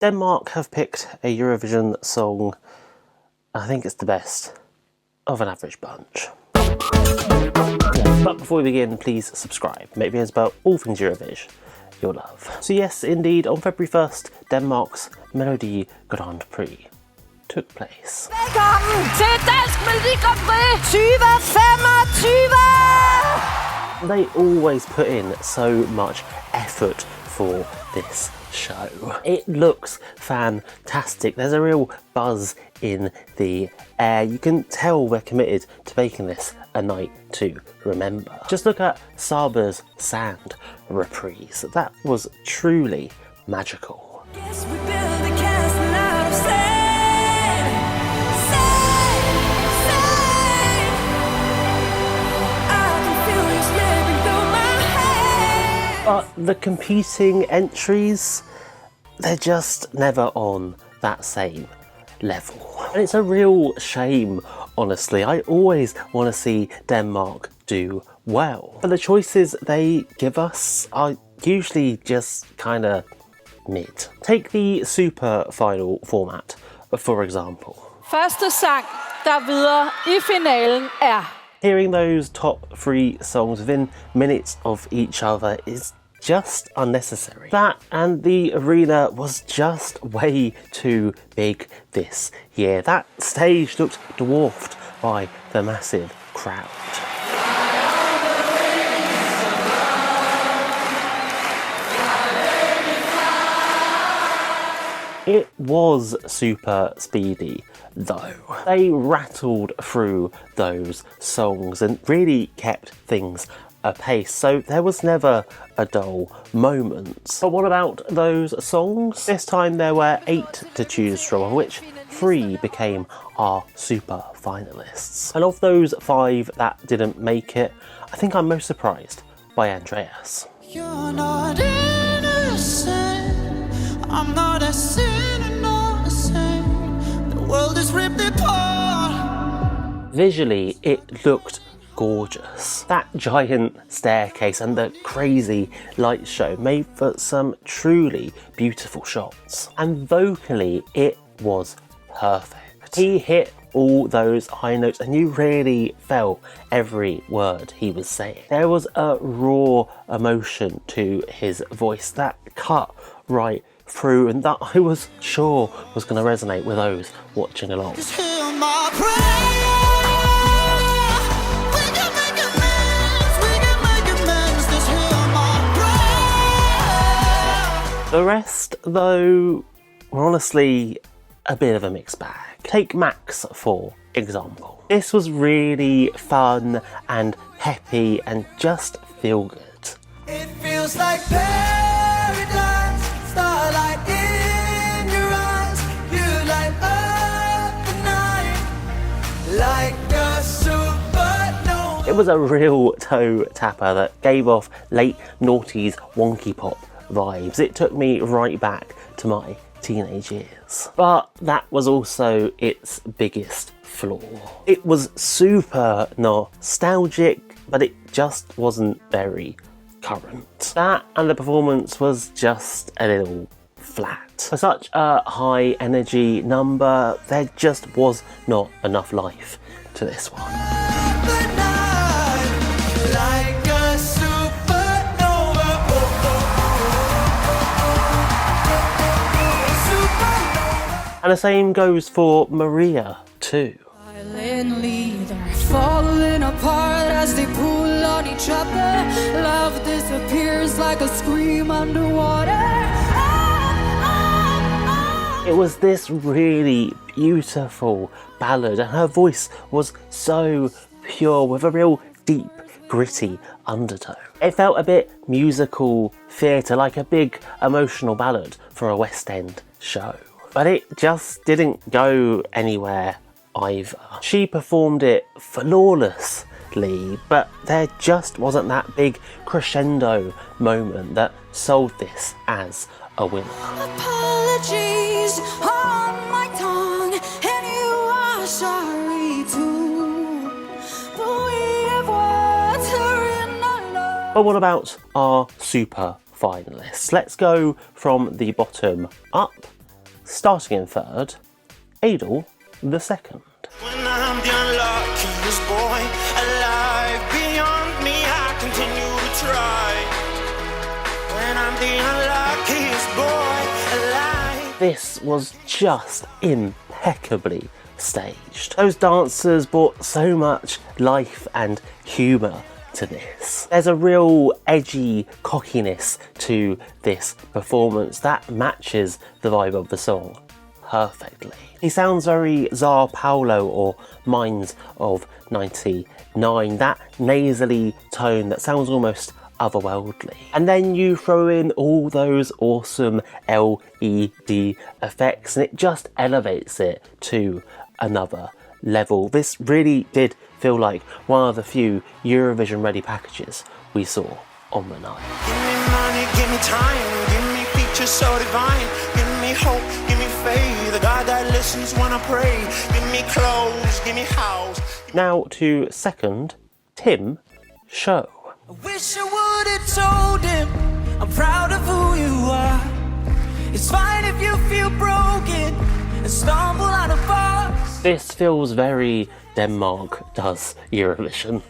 Denmark have picked a Eurovision song, I think it's the best of an average bunch. But before we begin, please subscribe. Make videos about all things Eurovision you'll love. So yes, indeed, on February 1st, Denmark's Melodi Grand Prix took place. Velkommen til Dansk Melodi Grand Prix 2025! They always put in so much effort for this show. It looks fantastic. There's a real buzz in the air. You can tell we're committed to making this a night to remember. Just look at Saba's Sand reprise. That was truly magical. Yes, we build a castle out of sand. But the competing entries, they're just never on that same level. And it's a real shame, honestly. I always want to see Denmark do well. But the choices they give us are usually just kind of mid. Take the super final format, for example. Første sang, der videre I finalen Hearing those top three songs within minutes of each other is just unnecessary. That and the arena was just way too big this year. That stage looked dwarfed by the massive crowd. It was super speedy though. They rattled through those songs and really kept things apace, so there was never a dull moment. But what about those songs? This time there were 8 to choose from, of which 3 became our super finalists. And of those 5 that didn't make it, I think I'm most surprised by Andreas. You're not innocent, I'm not a sinner, not a saint. The world is ripped apart. Visually, it looked gorgeous. That giant staircase and the crazy light show made for some truly beautiful shots. And vocally, it was perfect. He hit all those high notes and you really felt every word he was saying. There was a raw emotion to his voice that cut right through and that I was sure was going to resonate with those watching along. Just hear my prayer. The rest, though, were honestly a bit of a mixed bag. Take Max, for example. This was really fun and peppy and just feel good. It feels like paradise, starlight in your eyes. You light up the night like a supernova. It was a real toe tapper that gave off late noughties wonky pop vibes. It took me right back to my teenage years. But that was also its biggest flaw. It was super nostalgic, but it just wasn't very current. That and the performance was just a little flat. For such a high energy number, there just was not enough life to this one. And the same goes for Maria too. Silently, they're falling apart as they pull on each other. Love disappears like a scream underwater. It was this really beautiful ballad and her voice was so pure with a real deep, gritty undertone. It felt a bit musical theatre, like a big emotional ballad for a West End show. But it just didn't go anywhere either. She performed it flawlessly, but there just wasn't that big crescendo moment that sold this as a winner. Apologies on my tongue, and you are sorry too. But we have water in our love. But what about our super finalists? Let's go from the bottom up Starting in third, Endelig the second. When I'm the unluckiest boy alive, beyond me I continue to try. When I'm the unluckiest boy alive. This was just impeccably staged. Those dancers brought so much life and humour to this. There's a real edgy cockiness to this performance that matches the vibe of the song perfectly. He sounds very Sao Paulo or Minds of 99, that nasally tone that sounds almost otherworldly. And then you throw in all those awesome LED effects and it just elevates it to another level. This really did feel like one of the few Eurovision ready packages we saw on the night. Give me money, give me time, give me features so divine, give me hope, give me faith, the God that listens when I pray, give me clothes, give me house. Now to second, Tim Show. I wish I would have told him I'm proud of who you are. It's fine if you feel broken and stumble out of bars. This feels very Denmark does Eurovision,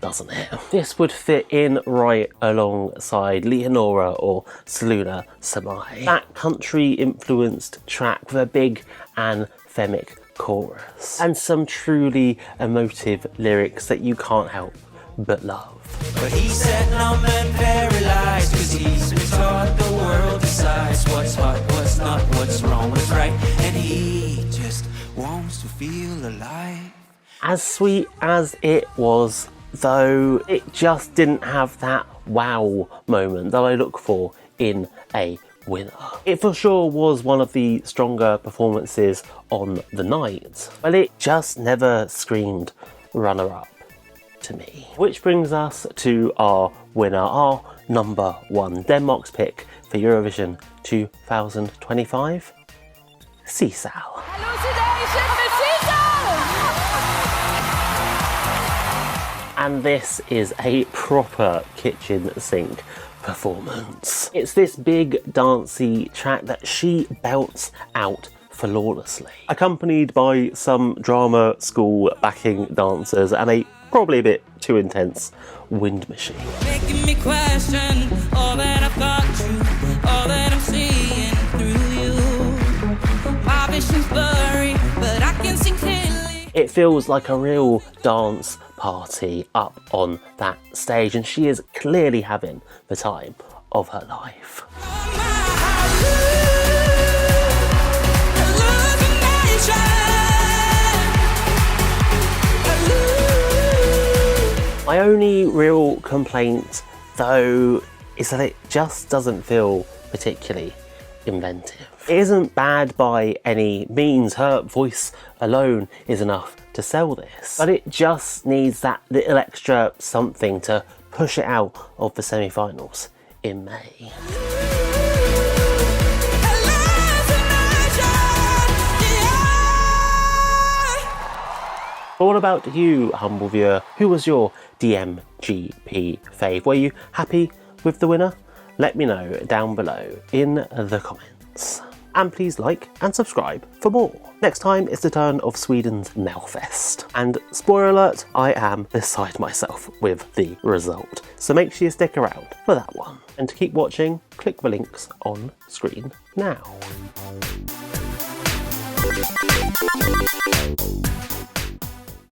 doesn't it? This would fit in right alongside Leonora or Saluna Samai. That country-influenced track with a big anthemic chorus and some truly emotive lyrics that you can't help but love. But he said numb and paralyzed, cause he's been taught the world decides what's hot, what's not, what's wrong, what's right, and he just wants to feel alive. As sweet as it was, though, it just didn't have that wow moment that I look for in a winner. It for sure was one of the stronger performances on the night, but it just never screamed runner-up to me. Which brings us to our winner, our number one, Denmark's pick for Eurovision 2025, Sisal. And this is a proper kitchen sink performance. It's this big dancey track that she belts out flawlessly, accompanied by some drama school backing dancers and a probably a bit too intense wind machine. Making me question all that I've got to, all that I'm seeing through you. My vision's blurry, but I can see clearly. It feels like a real dance party up on that stage, and she is clearly having the time of her life. My only real complaint, though, is that it just doesn't feel particularly inventive. It isn't bad by any means, her voice alone is enough to sell this, but it just needs that little extra something to push it out of the semi-finals in May. What about you, humble viewer? Who was your DMGP fave? Were you happy with the winner? Let me know down below in the comments. And please like and subscribe for more. Next time it's the turn of Sweden's Melfest. And spoiler alert, I am beside myself with the result. So make sure you stick around for that one. And to keep watching, click the links on screen now.